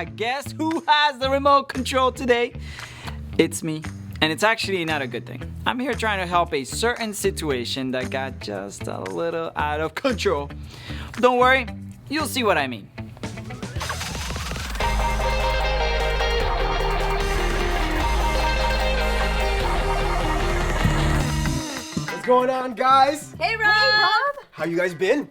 Guess who has the remote control today? It's me. And it's actually not a good thing. I'm here trying to help a certain situation that got just a little out of control. Don't worry, you'll see what I mean. What's going on, guys? Hey, Rob! How you guys been?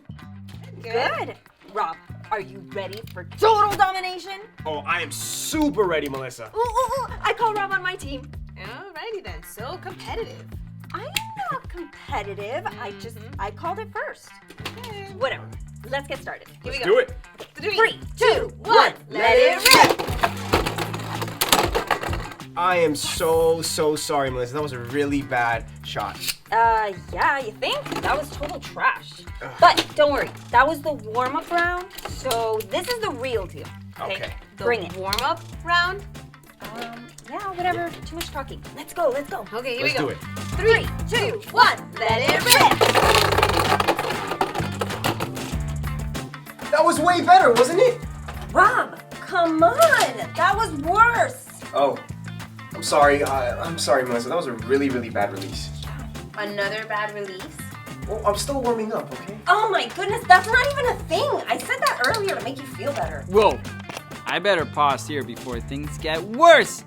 Good. Rob, are you ready for total domination? Oh, I am super ready, Melissa. Ooh, I call Rob on my team. Alrighty then, so competitive. I'm not competitive. I called it first. Okay. Whatever. Let's get started. Here we Let's go. do it. 3, 2, 1. Let it rip. I am so sorry, Melissa. That was a really bad shot. Yeah, you think? That was total trash. But don't worry. That was the warm-up round. So this is the real deal. Okay. Bring it. Warm-up round? Yeah, whatever. Too much talking. Let's go. Okay, here Let's we go. do it. 3, 2, 1. Let it rip. That was way better, wasn't it? Rob, come on. That was worse. Oh, I'm sorry. I'm sorry, Melissa. That was a really bad release. Another bad release? Well, I'm still warming up, okay? Oh my goodness, that's not even a thing. I said that earlier to make you feel better. Whoa, I better pause here before things get worse.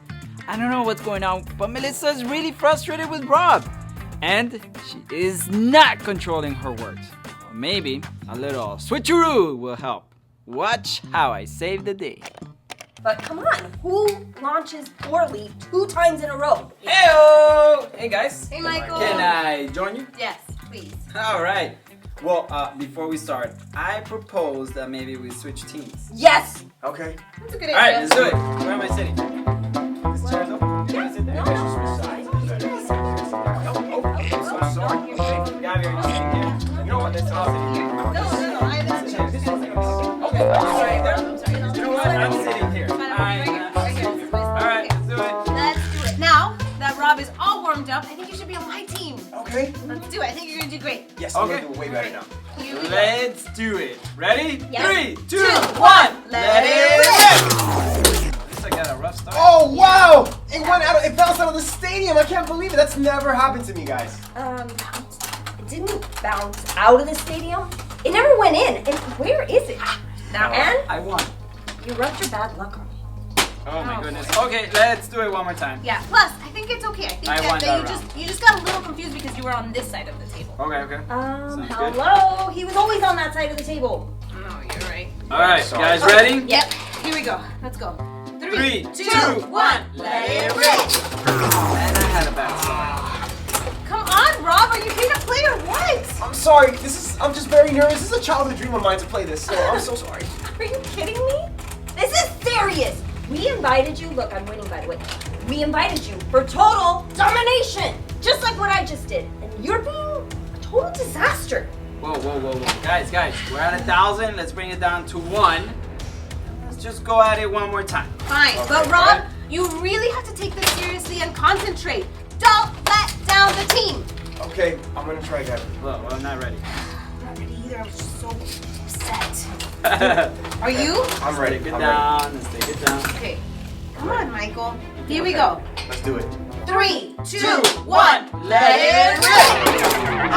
I don't know what's going on, but Melissa's really frustrated with Rob. And she is not controlling her words. Or maybe a little switcheroo will help. Watch how I save the day. But come on, who launches poorly 2 times in a row? Heyo! Hey guys. Hey, Michael. Can I join you? Yes, please. All right. Well, before we start, I propose that maybe we switch teams. Yes! Okay. That's a good All right, idea. let's do it. Where am I sitting? This chair's open. Can I sit there? No. I'm so sorry. Gabby, are you sitting here? You know what? Let's all sit here. No, I have This is Okay, I'm I'm sorry, there. I'm sorry. You know what? I'm sitting here. Fine, right here. All right, let's do it. Let's do it. Now that Rob is all warmed up, I think you should be on my team. Okay. Let's do it. I think you're gonna do great. Yes, I'm Okay. gonna do it way better now. Here we go. Let's do it. Ready? Yes. 3, 2, 1. 1. Let it rip. At least I got a rough start. Oh wow! It bounced out of the stadium. I can't believe it. That's never happened to me, guys. It didn't bounce out of the stadium. It never went in. And where is it? Now, Anne, I won. you rubbed your bad luck on me. Oh my goodness. Okay, let's do it one more time. Yeah. Plus, I think it's okay. I think I won that that you just got a little confused because you were on this side of the table. Okay. Sounds good. Hello? He was always on that side of the table. No, you're right. All right, Sorry. guys, ready? Yep. Here we go. Let's go. 3, 2, 1. Let it rip. And I had a bad start. Come on, Rob. Are you here to play or what? I'm sorry. I'm just very nervous. This is a childhood dream of mine to play this. So I'm so sorry. Are you kidding me? This is serious. We invited you. Look, I'm winning, by the way. We invited you for total domination, just like what I just did. And you're being a total disaster. Whoa. Guys, we're at 1,000. Let's bring it down to 1. Let's just go at it one more time. Fine. Okay, But Rob, right. you really have to take this seriously and concentrate. Don't let down the team. Okay, I'm gonna try again. Well, I'm not ready. I'm not ready either. I was just so upset. Let's Are you? I'm ready. take it I'm down. Let's take it down. Okay. Come on, Michael. Here we go. ready. Let's do it. 3, 2, 1. Let it rip.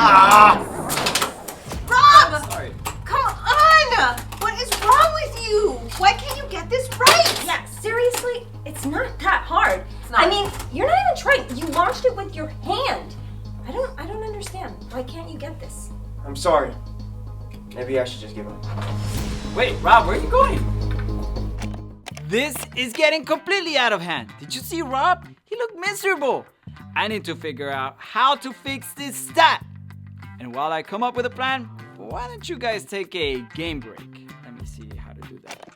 Rob! Sorry. Come on! What is wrong with you? Why can't you get this right? Yeah, seriously, it's not that hard. It's not. I mean, you're not even trying. You launched it with your hand. I don't understand. Why can't you get this? I'm sorry. Maybe I should just give up. Wait, Rob, where are you going? This is getting completely out of hand. Did you see Rob? He looked miserable. I need to figure out how to fix this stat. And while I come up with a plan, why don't you guys take a game break? Let me see how to do that.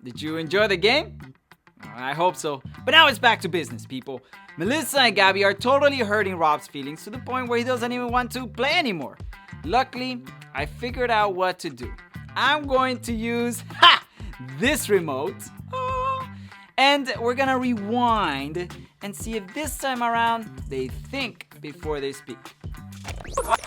Did you enjoy the game? I hope so. But now it's back to business, people. Melissa and Gabby are totally hurting Rob's feelings to the point where he doesn't even want to play anymore. Luckily, I figured out what to do. I'm going to use this remote. And we're gonna rewind and see if this time around they think before they speak. Rob!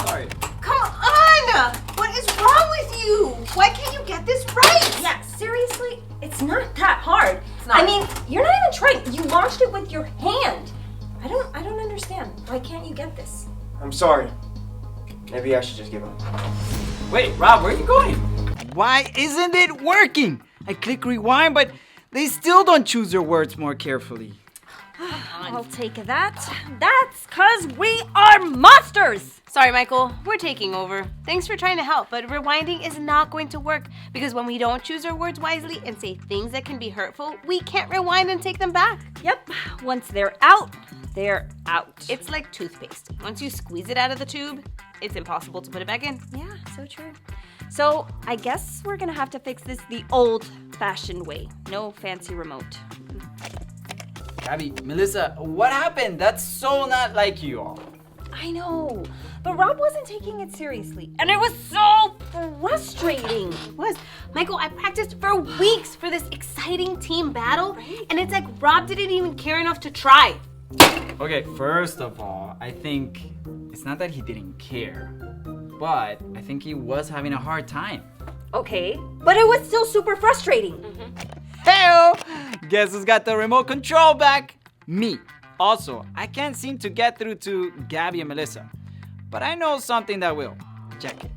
Sorry. Come on! What is wrong with you? Why can't you get this right? Yeah, seriously, it's not that hard. It's not. I mean, you're not even trying. You launched it with your hand. I don't understand. Why can't you get this? I'm sorry. Maybe I should just give up. Wait, Rob, where are you going? Why isn't it working? I click rewind, but they still don't choose their words more carefully. I'll take that. That's because we are monsters. Sorry, Michael. We're taking over. Thanks for trying to help, but rewinding is not going to work because when we don't choose our words wisely and say things that can be hurtful, we can't rewind and take them back. Yep, once they're out, they're out. It's like toothpaste. Once you squeeze it out of the tube, it's impossible to put it back in. Yeah, so true. So I guess we're gonna have to fix this the old-fashioned way. No fancy remote. Gabby, Melissa, what happened? That's so not like you all. I know, but Rob wasn't taking it seriously, and it was so frustrating. It was. Michael, I practiced for weeks for this exciting team battle, and it's like Rob didn't even care enough to try. Okay, first of all, I think it's not that he didn't care, but I think he was having a hard time. Okay, but it was still super frustrating. Hey-o! Guess who's got the remote control back? Me. Also, I can't seem to get through to Gabby and Melissa, but I know something that will. Check it.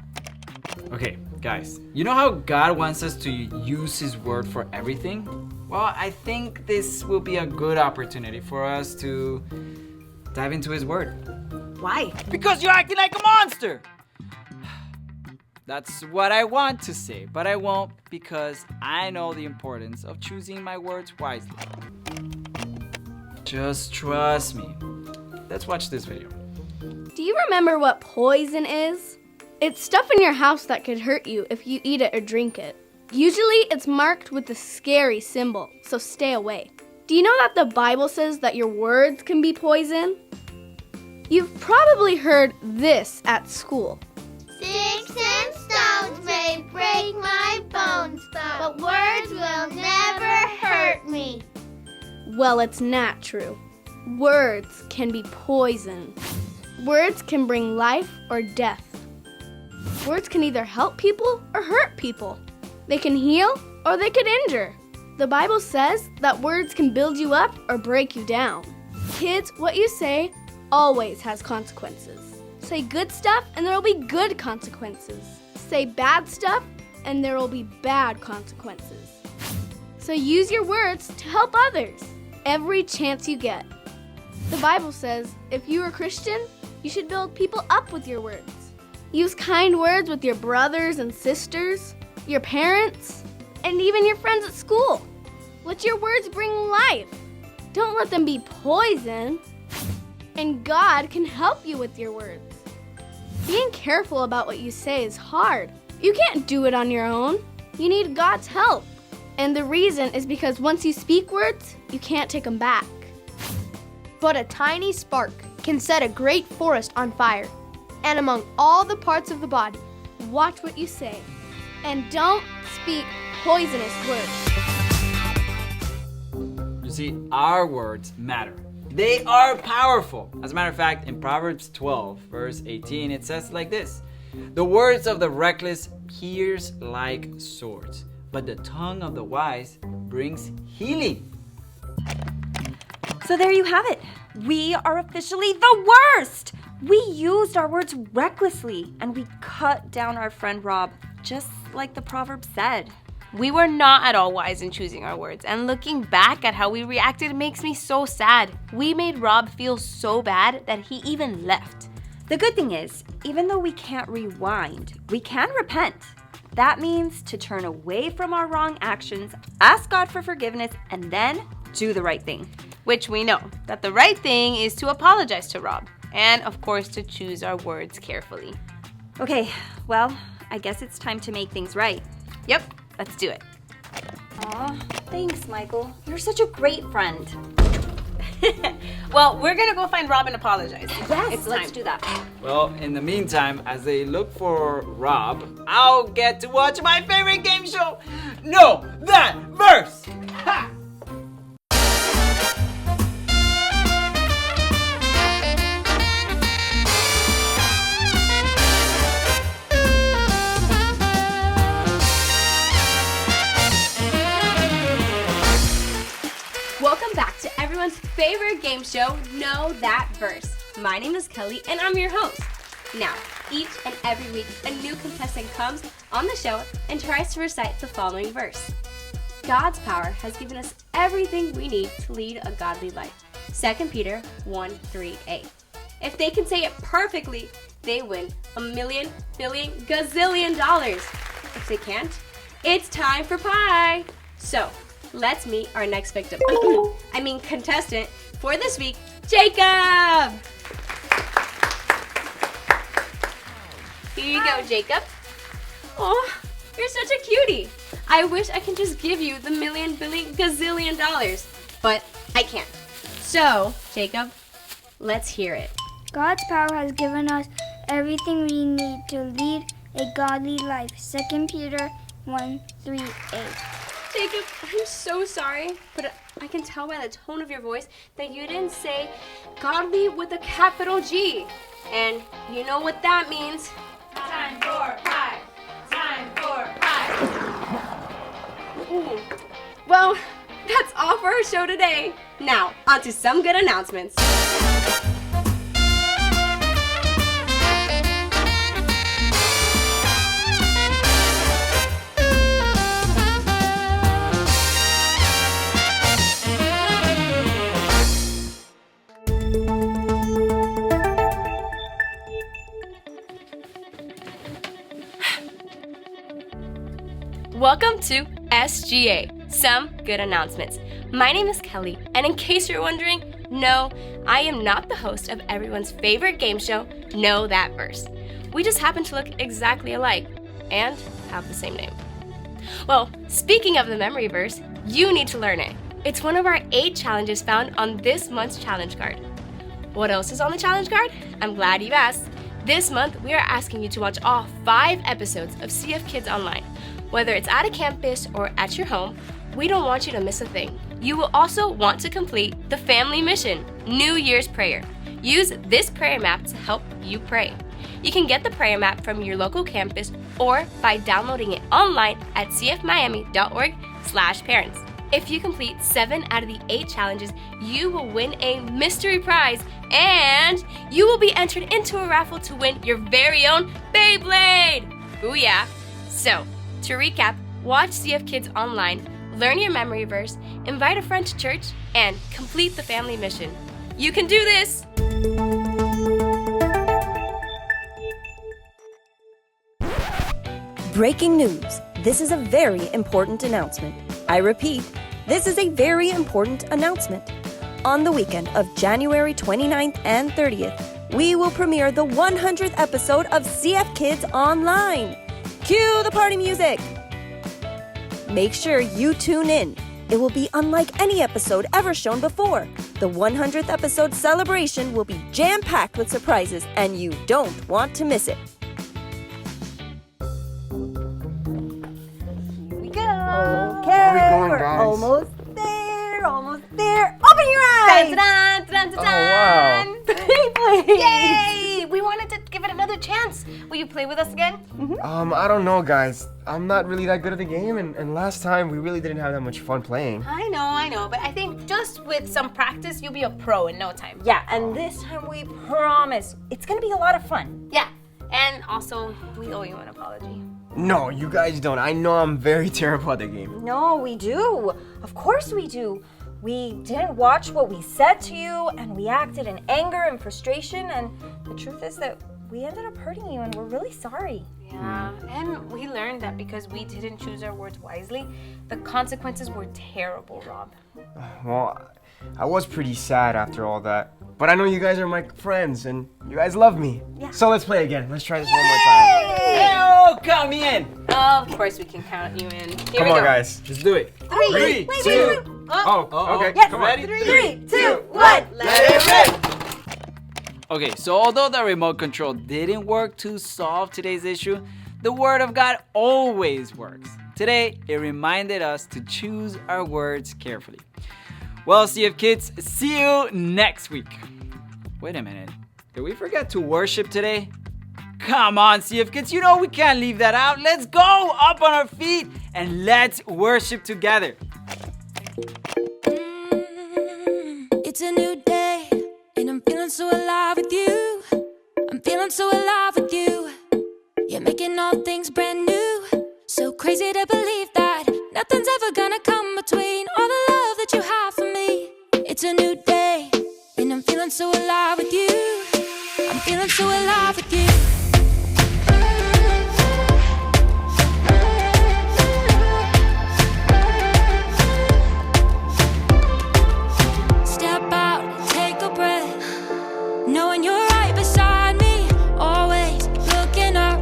Okay, guys, you know how God wants us to use His word for everything? Well, I think this will be a good opportunity for us to dive into His word. Why? Because you're acting like a monster! That's what I want to say, but I won't because I know the importance of choosing my words wisely. Just trust me. Let's watch this video. Do you remember what poison is? It's stuff in your house that could hurt you if you eat it or drink it. Usually it's marked with a scary symbol, so stay away. Do you know that the Bible says that your words can be poison? You've probably heard this at school. Sticks and stones may break my bones, but words will never hurt me. Well, it's not true. Words can be poison. Words can bring life or death. Words can either help people or hurt people. They can heal or they could injure. The Bible says that words can build you up or break you down. Kids, what you say always has consequences. Say good stuff and there will be good consequences. Say bad stuff and there will be bad consequences. So use your words to help others every chance you get. The Bible says if you're a Christian, you should build people up with your words. Use kind words with your brothers and sisters, your parents, and even your friends at school. Let your words bring life. Don't let them be poison. And God can help you with your words. Being careful about what you say is hard. You can't do it on your own. You need God's help. And the reason is because once you speak words, you can't take them back. But a tiny spark can set a great forest on fire. And among all the parts of the body, Watch what you say. And don't speak poisonous words. You see, our words matter. They are powerful. As a matter of fact, in Proverbs 12, verse 18, it says like this: "The words of the reckless pierce like swords, but the tongue of the wise brings healing." So there you have it. We are officially the worst. We used our words recklessly and we cut down our friend Rob, just like the proverb said. We were not at all wise in choosing our words, and looking back at how we reacted makes me so sad. We made Rob feel so bad that he even left. The good thing is, even though we can't rewind, we can repent. That means to turn away from our wrong actions, ask God for forgiveness, and then do the right thing. Which we know that the right thing is to apologize to Rob, and of course to choose our words carefully. Okay, well, I guess it's time to make things right. Yep, let's do it. Aw, thanks, Michael. You're such a great friend. Well, we're gonna go find Rob and apologize. Yes, let's do that. Well, in the meantime, as they look for Rob, I'll get to watch my favorite game show, Know That Verse! Ha! Welcome back to everyone's favorite game show, Know That Verse. My name is Kelly and I'm your host. Now, each and every week, a new contestant comes on the show and tries to recite the following verse. God's power has given us everything we need to lead a godly life. 2 Peter 1:3a. If they can say it perfectly, they win $1 million, billion, gazillion dollars. If they can't, it's time for pie. So, let's meet our next victim. Contestant for this week, Jacob! Here you go, Jacob. Oh, you're such a cutie. I wish I could just give you the $1 million, billion, gazillion dollars, but I can't. So, Jacob, let's hear it. God's power has given us everything we need to lead a godly life. 2 Peter 1:3a. Jacob, I'm so sorry, but I can tell by the tone of your voice that you didn't say godly with a capital G. And you know what that means. Time for pie! Time for pie! Ooh. Well, that's all for our show today. Now, on to some good announcements. Welcome to SGA, Some Good Announcements. My name is Kelly, and in case you're wondering, no, I am not the host of everyone's favorite game show, Know That Verse. We just happen to look exactly alike and have the same name. Well, speaking of the memory verse, you need to learn it. It's one of our 8 challenges found on this month's challenge card. What else is on the challenge card? I'm glad you asked. This month, we are asking you to watch all 5 episodes of CF Kids Online. Whether it's at a campus or at your home, we don't want you to miss a thing. You will also want to complete the family mission, New Year's Prayer. Use this prayer map to help you pray. You can get the prayer map from your local campus or by downloading it online at cfmiami.org/parents. If you complete 7 out of the 8 challenges, you will win a mystery prize and you will be entered into a raffle to win your very own Beyblade! Booyah! So, to recap, watch CF Kids Online, learn your memory verse, invite a friend to church, and complete the family mission. You can do this! Breaking news. This is a very important announcement. I repeat, this is a very important announcement. On the weekend of January 29th and 30th, we will premiere the 100th episode of CF Kids Online. Cue the party music! Make sure you tune in. It will be unlike any episode ever shown before. The 100th episode celebration will be jam-packed with surprises, and you don't want to miss it. Here we go. Where are we going, We're guys? almost there. Open your eyes. Dun, dun, dun, dun, Oh, wow. Beyblade. Yay! We wanted to give it another chance. Will you play with us again? I don't know, guys. I'm not really that good at the game, and last time we really didn't have that much fun playing. I know, but I think just with some practice, you'll be a pro in no time. Yeah, and this time we promise it's gonna be a lot of fun. Yeah, and also, we owe you an apology. No, you guys don't. I know I'm very terrible at the game. No, we do. Of course we do. We didn't watch what we said to you, and we acted in anger and frustration, and the truth is that we ended up hurting you and we're really sorry. Yeah, and we learned that because we didn't choose our words wisely, the consequences were terrible, Rob. Well, I was pretty sad after all that. But I know you guys are my friends and you guys love me. Yeah. So let's play again. Let's try this one more time. Hey, count me in. Of course we can count you in. Here Come we on, go. guys. Let's do it. Wait. Okay. Yes. Come on. Ready? 3, 2, 1, let it rip! Okay, so although the remote control didn't work to solve today's issue, the Word of God always works. Today, it reminded us to choose our words carefully. Well, CF Kids, see you next week. Wait a minute. Did we forget to worship today? Come on, CF Kids, you know we can't leave that out. Let's go up on our feet and let's worship together. It's a new day, and I'm feeling so alive with you. I'm feeling so alive with you. You're making all things brand new. So crazy to believe that nothing's ever gonna come between all the love that you have for me. It's a new day, and I'm feeling so alive with you. I'm feeling so alive with you. Step out, take a breath, knowing you're right beside me, always looking up.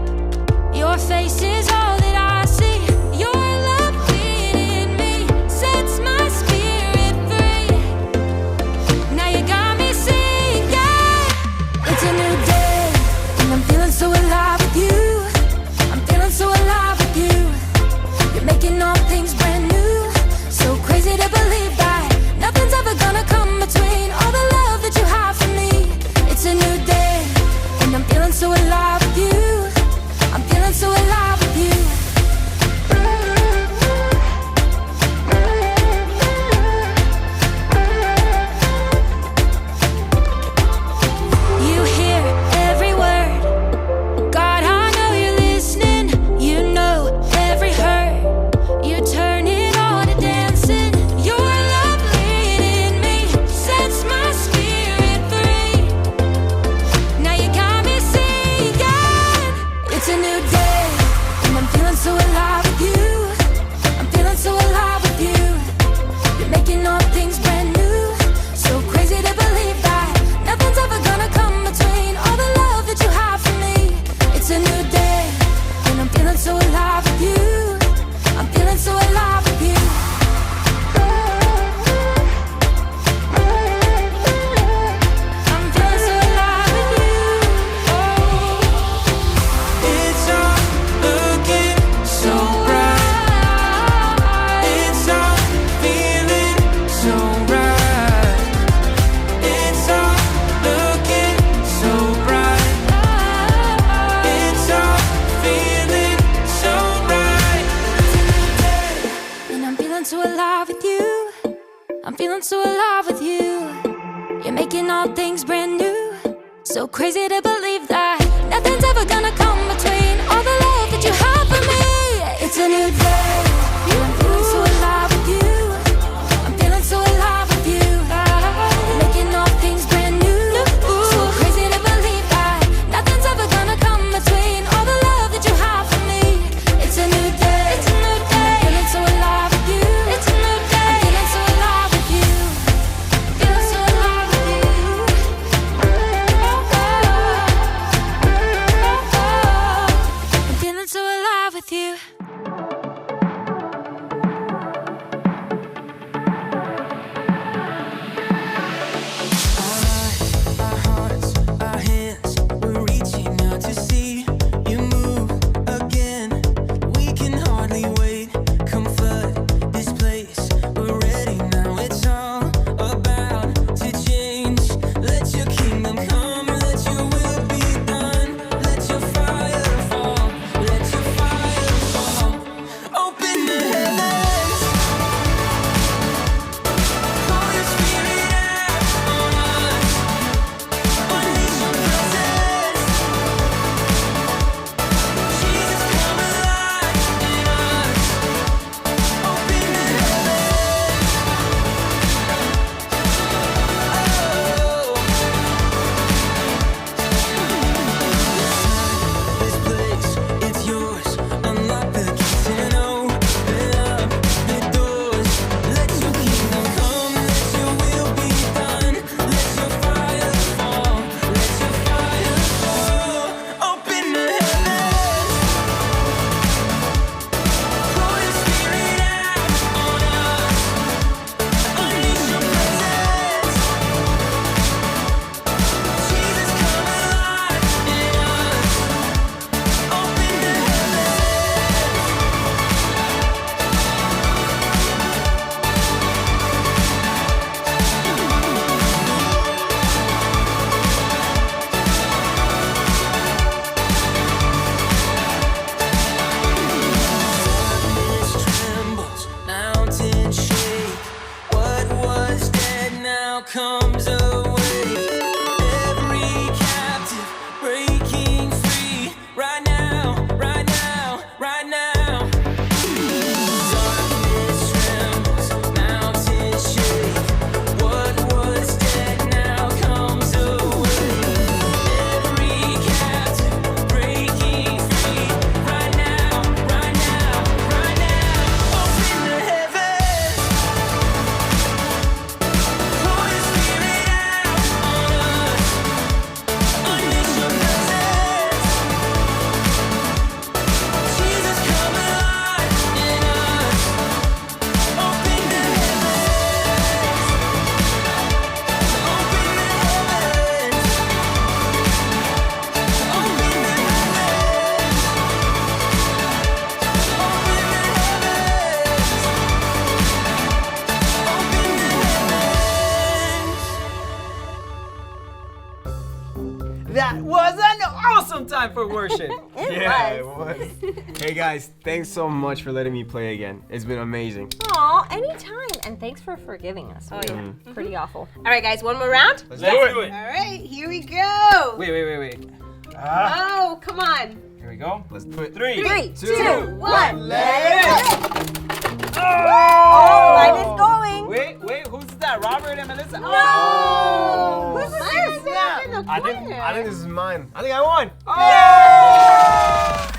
Your face is all that I see. Your love within me sets my spirit free. Now you got me singing. It's a new day, and I'm feeling so alive with you. I'm feeling so alive with you. You're making all things brand new. So crazy to believe that nothing's ever gonna come between all the love that you have for me. It's a new day, and I'm feeling so alive with you. I'm feeling so alive with you. You hear every word. God, I know you're listening. You know every hurt. You turn it on to dancing. Your love within me sets my spirit free. Now you got me singing. It's a new day, and I'm feeling so alive with you. I'm feeling so alive with you. You're making all things brand new. So crazy to believe that nothing's ever gonna come between all the love that you have for me. It's a new day, and I'm feeling so alive with you. I'm feeling so alive with you. I'm feeling so alive with you. It's all looking so bright. It's all feeling so right. It's all looking so bright. It's all feeling so right. And I'm feeling so alive with you. I'm feeling so alive with you. You're making all things brand new. So crazy to believe that nothing's ever gonna come between all the love that you have for me. It's a new day, and I'm feeling so alive with you. I'm feeling so alive with you. You're making all things brand new. So crazy to believe that nothing's ever gonna come between all the love that you have for me. It's a new day. It's a new day. I'm feeling so alive with you. It's a new day. I'm feeling so alive with you. Feeling so alive with you. I'm feeling so alive with you. comes a wave. Every captive breaking free. Right now, right now, right now. Darkness trembles, mountains shake. What was dead now comes awake. Every captive breaking free. Right now, right now, right now. Open the heavens. Pour your spirit out on us. Unleash your presence. Jesus, come alive in us. Open the heavens. Open the heavens. Open the That was an awesome time for worship. Yeah, it was. Hey guys, thanks so much for letting me play again. It's been amazing. Aw, anytime. And thanks for forgiving us. Oh, yeah. Pretty awful. All right, guys, one more round. Let's do it. All right, here we go. Wait. Oh, come on. Here we go. Let's do it. 3, 3, 2, 1. let it Oh, line is going. Wait, who's that? Robert and Melissa? No. Who's the Mine. in the I think this is mine. I think I won. Oh!